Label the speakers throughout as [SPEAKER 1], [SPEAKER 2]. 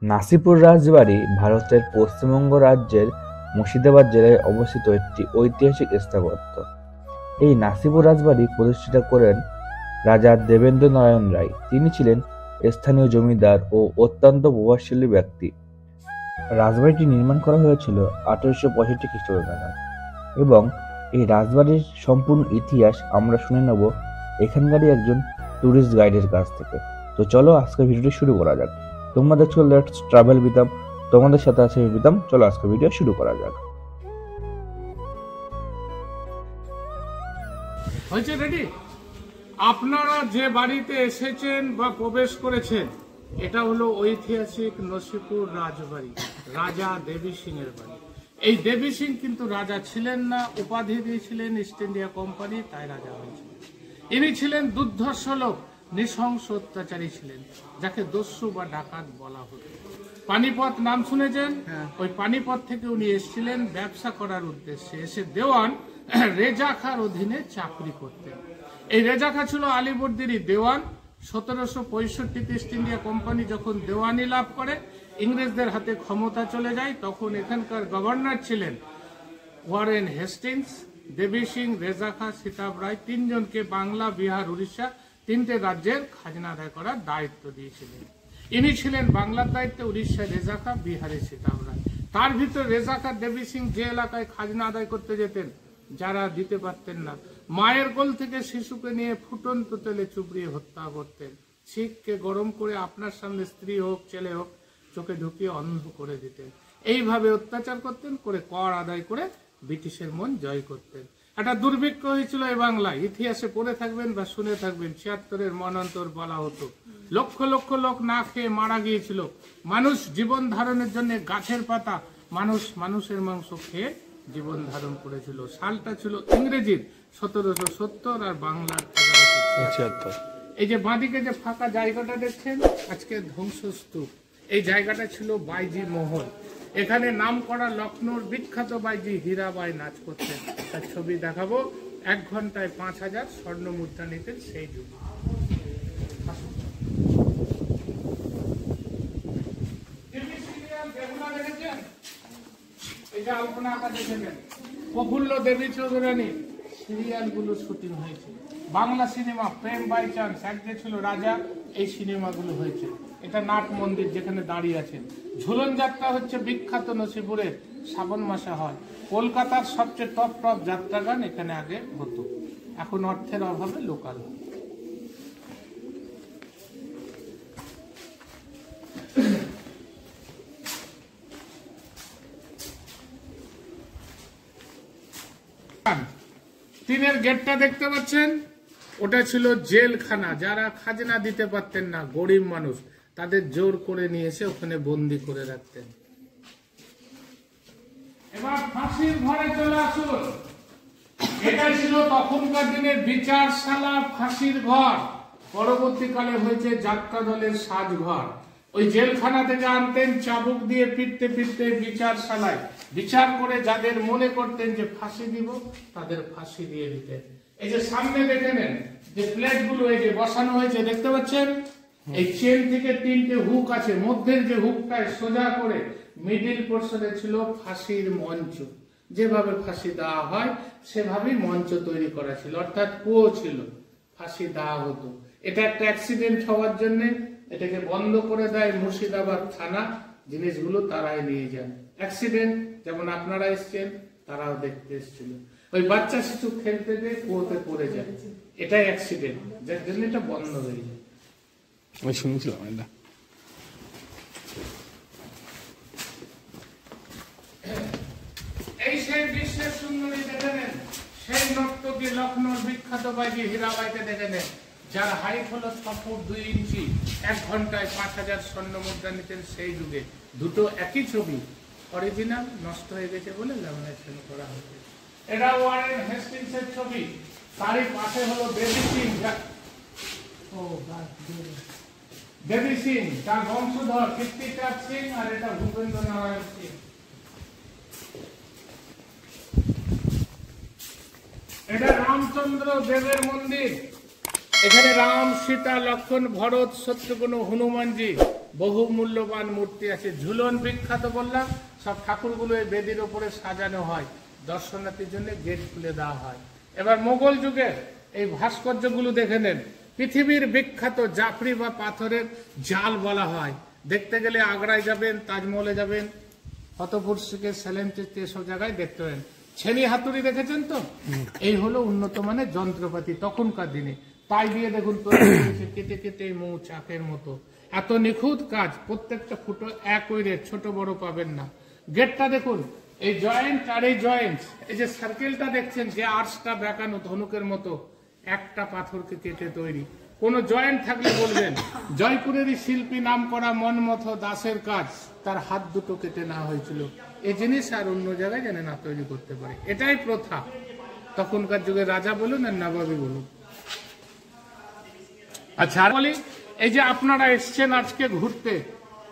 [SPEAKER 1] নাসিপুর রাজবাড়ি ভারতের পশ্চিমবঙ্গ রাজ্যের মুর্শিদাবাদ জেলায় অবস্থিত একটি ঐতিহাসিক স্থাপত্য। এই নাসিপুর রাজবাড়ি প্রতিষ্ঠা করেন রাজা দেবেন্দ্র নারায়ণ রায়। তিনি ছিলেন স্থানীয় জমিদার ও অত্যন্ত প্রভাবশালী ব্যক্তি। রাজবাড়িটি নির্মাণ করা হয়েছিল 1865 খ্রিস্টাব্দ নাগাদ এবং এই রাজবাড়ির সম্পূর্ণ ইতিহাস আমরা শুনে নেব এখানকারই একজন ট্যুরিস্ট গাইডের কাছ থেকে। তো চলো আজকের ভিডিওটি শুরু করা যাক। তোমরা দেখছো লেটস ট্রাভেল বিদাম, তোমাদের সাথে আছে বিদাম। চলো আজকের ভিডিও শুরু করা যাক।
[SPEAKER 2] হয়েছে রেডি? আপনারা যে বাড়িতে এসেছেন বা প্রবেশ করেছেন এটা হলো ঐতিহাসিক নসিপুর রাজবাড়ি, রাজা দেবী সিং এর বাড়ি। এই দেবী সিং কিন্তু রাজা ছিলেন না, উপাধি দিয়েছিলেন ইস্ট ইন্ডিয়া কোম্পানি, তাই রাজা হয়েছিল। ইনি ছিলেন দুর্ধর্ষ লোক, নৃশংস অত্যাচারী ছিলেন, যাকে দস্যু বা ডাকাত বলা হতো। পানিপথ নাম শুনেছেন? ওই পানিপথ থেকে উনি এসেছিলেন ব্যবসা করার উদ্দেশ্যে। এসে দেওয়ান রেজা খাঁর অধীনে চাকরি করতেন। এই রেজা খাঁ ছিল আলিবর্দিরই দেওয়ান। 1765 ইস্ট ইন্ডিয়া কোম্পানি যখন দেওয়ানি লাভ করে, ইংরেজদের হাতে ক্ষমতা চলে যায়, তখন এখানকার গভর্নর ছিলেন ওয়ারেন হেস্টিংস। দেবী সিং, রেজা খাঁ, সীতাব রায় তিনজনকে বাংলা, বিহার, উড়িষ্যা তিনটে রাজ্যের খাজনা আদায় করার দায়িত্ব দিয়েছিলেন। ইনি ছিলেন বাংলার দায়িত্বে, উড়িষ্যায় রেজা খাঁ, বিহারে সীতাব রায়। তার ভিতরে রেজা খাঁ, দেবী সিং যে এলাকায় খাজনা আদায় করতে যেতেন, যারা দিতে পারতেন না, মায়ের কোল থেকে শিশুকে নিয়ে ফুটন্ত তেলে চুবড়িয়ে হত্যা করতেন। শিখকে গরম করে আপনার সামনে স্ত্রী হোক ছেলে হোক চোখে ঢুকিয়ে অন্ধ করে দিতেন। এইভাবে অত্যাচার করতেন, করে কর আদায় করে ব্রিটিশের মন জয় করতেন। একটা দুর্ভিক্ষ হয়েছিল এই বাংলায়, ইতিহাসে পড়ে থাকবেন বা শুনে থাকবেন। 76-এর মন্বন্তর বলা হতো, লক্ষ লক্ষ লোক না খেয়ে মারা গিয়েছিল। মানুষ জীবন ধারণের জন্য গাছের পাতা, মানুষের মাংস খেয়ে জীবন ধারণ করেছিল। সালটা ছিল ইংরেজির 1770 আর বাংলার 1176। এই যে বাঁদিকে যে ফাঁকা জায়গাটা দেখছেন, আজকে ধ্বংসস্তূপ। এই জায়গাটা ছিল বাইজি মহল। এখানে নাম করা লখনৌর বিখ্যাত বাইজি হীরাবাই নাচ করতেন। তার ছবি দেখাবো। 1 ঘন্টায় 5000 স্বর্ণ মুদ্রা নিতেন সেই যুগে। এটা আলপনা আঁকা দেখেছেন, প্রফুল্ল দেবী চৌধুরানী সিরিয়াল গুলো শুটিং হয়েছে। Bangla cinema Prem by chance, এক যে ছিল রাজা, এই সিনেমাগুলো হয়েছে। এটা নাট মন্দির যেখানে দাঁড়িয়ে আছেন। ঝুলন যাত্রা হচ্ছে বিখ্যাত নসিপুরের, শ্রাবণ মাসে হয়। কলকাতার সবচেয়ে টপ যাত্রাগান এখানে আগে হতো, এখন অর্থের অভাবে লোকাল। তিনের গেটটা দেখতে পাচ্ছেন, ওটা ছিল জেলখানা। যারা খাজনা দিতে পারতেন না, গরিব মানুষ, তাদের জোর করে নিয়ে এসে ওখানে বন্দি করে রাখতেন। এবার ফাঁসির ঘরে চলে আসুন। এটা ছিল তখনকার দিনের বিচারশালা, ফাঁসির ঘর। পরবর্তীকালে হয়েছে যাত্রা দলের সাজঘর। ওই জেলখানা থেকে আনতেন, চাবুক দিয়ে পিটতে পিটতে বিচারশালায় বিচার করে যাদের মনে করতেন যে ফাঁসি দিব, তাদের ফাঁসি দিয়ে দিতেন। এই যে সামনে দেখে নেন যে প্লেট গুলো এই যে বসানো হয়েছে, দেখতে পাচ্ছেন? এই চেন থেকে 3টে হুক আছে, মধ্যের যে হুকটায় সোজা করে মিডিল পোর্শনে ছিল ফাঁসির মঞ্চ। যেভাবে ফাঁসি দেওয়া হয় সেভাবেই মঞ্চ তৈরি করা ছিল, অর্থাৎ কুয়ো ছিল, ফাঁসি দেওয়া হতো। এটা একটা অ্যাক্সিডেন্ট হওয়ার জন্য এটাকে বন্ধ করে দেয় মুর্শিদাবাদ থানা। জিনিসগুলো তারাই নিয়ে যায়। অ্যাক্সিডেন্ট যেমন আপনারা এসছেন, তারাও দেখতে এসেছিল। ওই বাচ্চা শিশু খেলতে গিয়ে কুয়োতে পড়ে যায়, এটাই অ্যাক্সিডেন্ট, যার জন্য এটা বন্ধ হয়ে যায়। শুনেছিলাম এটা। এই সেই বিশ্বের সুন্দরী দেখে নেন, সেই নর্তকী লখনৌর বিখ্যাত বাইজি হীরাবাইকে দেখে নেন, যার হাইট হলো 6 ফুট 2 ইঞ্চি। 1 ঘন্টায় 5000 স্বর্ণ মুদ্রা নিতেন সেই যুগে। দুটো একই ছবি, অরিজিনাল, নষ্ট হয়ে গেছে বলে ল্যামিনেশন করা হয়েছে। এটা ওয়ারেন হেস্টিংসের ছবি। তারই পাশে হলো দেবী সিং। দেবী সিং তার বংশধর কীর্তিচাঁদ সিং, আর এটা ভূপেন্দ্র নারায়ণ সিং। এটা রামচন্দ্র দেবের মন্দির। এখানে রাম, সীতা, লক্ষ্মণ, ভরত, শত্রুঘ্ন, হনুমানজি বহু মূল্যবান মূর্তি আছে। ঝুলন বিখ্যাত বললাম, সব ঠাকুরগুলো এই বেদির ওপরে সাজানো হয়, দর্শনার্থীর জন্য গেট খুলে দেওয়া হয়। এবার মোগল যুগের এই ভাস্কর্যগুলো দেখে নেন। পৃথিবীর বিখ্যাত জাফরি বা পাথরের জাল বলা হয়। দেখতে গেলে আগ্রায় যাবেন, তাজমহলে যাবেন, ফতেপুর সিক্রি, সেলেম চিশতি, এসব জায়গায় দেখতে পাবেন। ছেনি হাতুড়ি দেখেছেন তো? এই হলো উন্নত মানের যন্ত্রপাতি তখনকার দিনে। তাই দিয়ে দেখুন তৈরি হয়েছে কেটে কেটে মৌচাকের মতো। এত নিখুঁত কাজ, প্রত্যেকটা ফুটো এক ওইরের, ছোট বড় পাবেন না। গেটটা দেখুন, এই জয়েন্ট আর এই জয়েন্ট, এই যে সার্কেলটা দেখছেন, যে আর্চটা বেঁকানো ধনুকের মতো, একটা পাথরকে কেটে তৈরি। কোন জয়েন্ট থাকলে বলবেন। জয়পুরেরই শিল্পী নাম করা মনমথ দাসের কাজ, তার হাত দুটো কেটে নেওয়া হয়েছিল। এই জিনিস আর অন্য জায়গায় যেন না তৈরি করতে পারে, এটাই প্রথা। তখনকার যুগে রাজা বলুন আর নবাবী বলুন। আচ্ছা বলি, এই যে আপনারা এসছেন আজকে ঘুরতে,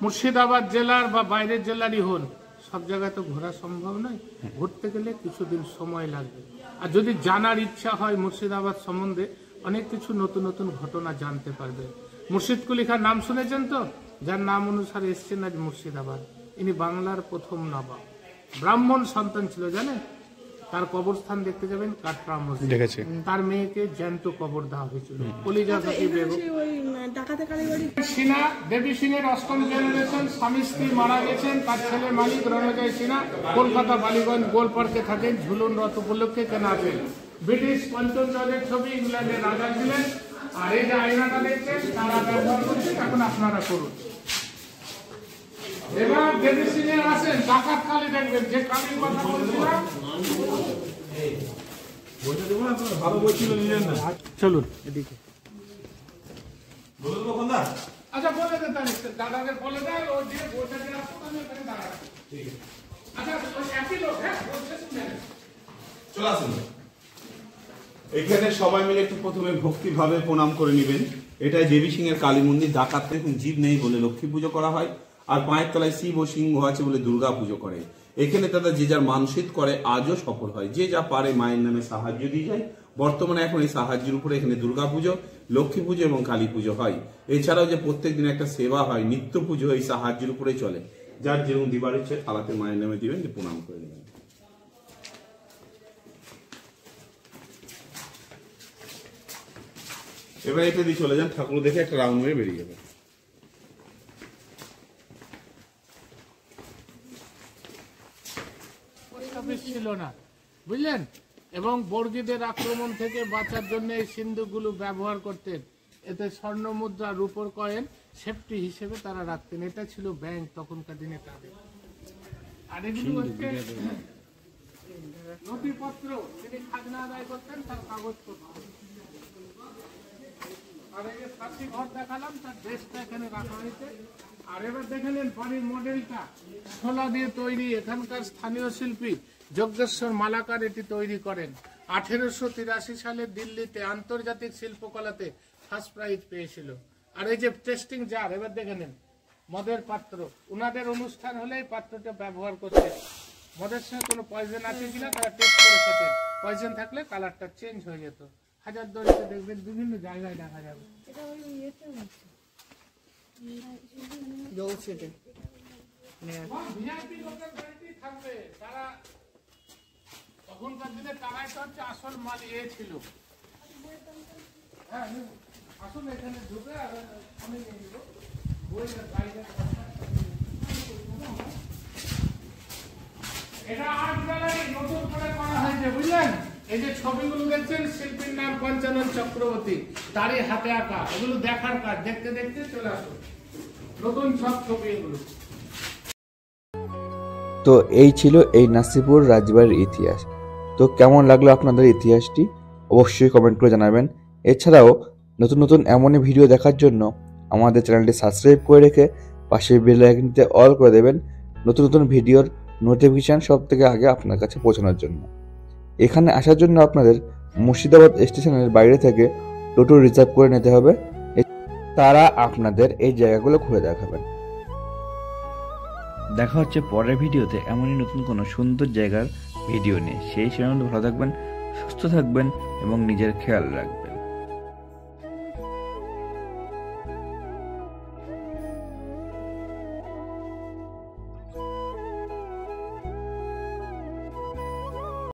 [SPEAKER 2] মুর্শিদাবাদ জেলার বা বাইরের জেলারই হন, সব জায়গায় তো ঘোরা সম্ভব নয়। ঘুরতে গেলে কিছুদিন সময় লাগবে। আর যদি জানার ইচ্ছা হয় মুর্শিদাবাদ সম্বন্ধে, অনেক কিছু নতুন নতুন ঘটনা জানতে পারবে। মুর্শিদ কুলি খান নাম শুনেছেন তো? যার নাম অনুসারে এসছেন আজ মুর্শিদাবাদ। ইনি বাংলার প্রথম নবাব, ব্রাহ্মণ সন্তান ছিল জানেন। তার কবরস্থান দেখতে যাবেন কাটরা মসজিদ, তার মেয়েকে জ্যান্ত কবর দেওয়া হয়েছিল। কলিজা সিনহা, দেবী সিং এর অষ্টম জেনারেশন, স্বামী স্ত্রী মারা গেছেন, তার ছেলে মালিক রণজয় সিনহা কলকাতা বালিগঞ্জ গোল পার্কে থাকেন। ঝুলন রথ উপলক্ষে কেনা আছেন। ব্রিটিশ পঞ্চম জর্জের ছবি, ইংল্যান্ডের রাজা ছিলেন। আর এই যে আয়নাটা দেখছেন, তারা ব্যবহার করছেন, এখন আপনারা করুন। এবার দেবী সিং এর আসেন, ডাকাত কালী দেখবেন, যে কালীর কথা বলছিলাম। চলুন এদিকে। আচ্ছা বলে দেন, দাদাকে বলে দেন, ও যে বইটা দিয়ে আসুন, আমি ওখানে দাঁড়াচ্ছি। আচ্ছা একই লোক, হ্যাঁ
[SPEAKER 3] চলে আসুন। এখানে সবাই মিলে একটু প্রথমে ভক্তি ভাবে প্রণাম করে নেবেন। এটাই দেবী সিং এর কালী মন্দির। ডাকাত দেখুন জীব নেই বলে লক্ষ্মী পুজো করা হয়, আর পায়ের তলায় শিব ও সিংহ আছে বলে দুর্গা পুজো করে। এখানে তারা যে যার মানসিক করে আজও সফল হয়। যে যা পারে মায়ের নামে সাহায্য দিয়ে যায়। বর্তমানে এখন এই সাহায্যের উপরে এখানে দুর্গা পুজো, লক্ষ্মী পুজো এবং কালী পুজো হয়। এছাড়াও যে প্রত্যেক দিন একটা সেবা হয়, নিত্য পুজো এই সাহায্যের উপরে চলে। যার যেরকম দিবার ইচ্ছে থালাতে মায়ের নামে দিবেন, যে প্রণাম করে নেবেন। এবার এটা দিয়ে চলে যান, ঠাকুর দেখে একটা রাউন্ড হয়ে বেরিয়ে যাবে।
[SPEAKER 2] ছিল না, বুঝলেন। এবং বর্গীদের আক্রমণ থেকে বাঁচার জন্য এই সিন্ধুকগুলো ব্যবহার করতেন। এতে স্বর্ণ মুদ্রা, রূপোর কয়েন সেফটি হিসেবে তারা রাখতেন। এটা ছিল ব্যাংক তখনকার দিনে তাদের। আর এগুলো হচ্ছে নথিপত্র, তিনি খাজনা আদায় করতেন, তার কাগজপত্র। আর এই যে ফাঁসি ঘর দেখালাম, তার ড্রেসটা এখানে রাখা হয়েছে। আর এবার দেখে নেন বাড়ির মডেলটা, শোলা দিয়ে তৈরি। এখানকার স্থানীয় শিল্পী যজ্ঞেশ্বর মালাকার এটি তৈরি করেন। 1883 সালে দিল্লিতে আন্তর্জাতিক শিল্পকলাতে ফার্স্ট প্রাইজ পেয়েছিল। আর এই যে টেস্টিং জার, এবার দেখে নেন মদের পাত্র। উনাদের অনুষ্ঠান হলে এই পাত্রটা ব্যবহার করতেন। মদের সঙ্গে কোনো পয়জন আছে কিনা তারা টেস্ট করে খেতেন। পয়জন থাকলে কালারটা চেঞ্জ হয়ে যেত। হাজারদুয়ারিতে দেখবেন, বিভিন্ন জায়গায় দেখা যাবে। তখনকার দিনে তারাই তো হচ্ছে আসল মাল ছিল। হ্যাঁ আসুন এখানে ঢুকে, আর আমি নিয়ে নিব বইয়ের বাইরে। এটা আর্ট গ্যালারি নতুন করে করা হয়েছে, বুঝলেন। এই যে ছবিগুলো দেখছেন, শিল্পীর নাম পঞ্চানন চক্রবর্তী, তারই হাতে আঁকা। এগুলো দেখার কাজ, দেখতে দেখতে চলে আসুন, নতুন সব ছবি এগুলো।
[SPEAKER 1] তো এই ছিল এই নাসিপুর রাজবাড়ির ইতিহাস। তো কেমন লাগলো আপনাদের ইতিহাসটি অবশ্যই কমেন্ট করে জানাবেন। এছাড়াও নতুন নতুন এমনই ভিডিও দেখার জন্য আমাদের চ্যানেলটি সাবস্ক্রাইব করে রেখে পাশে বেল আইকনটিতে অল করে দেবেন, নতুন নতুন ভিডিওর নোটিফিকেশান সব থেকে আগে আপনার কাছে পৌঁছানোর জন্য। এখানে আসার জন্য আপনাদের মুর্শিদাবাদ স্টেশনের বাইরে থেকে টোটো রিজার্ভ করে নিতে হবে। তারা আপনাদের এই জায়গাগুলো ঘুরে দেখাবেন। দেখা হচ্ছে পরের ভিডিওতে এমনই নতুন কোনো সুন্দর জায়গার ভিডিও নিয়ে। সেই সময় ভালো থাকবেন, সুস্থ থাকবেন এবং নিজের খেয়াল রাখবেন।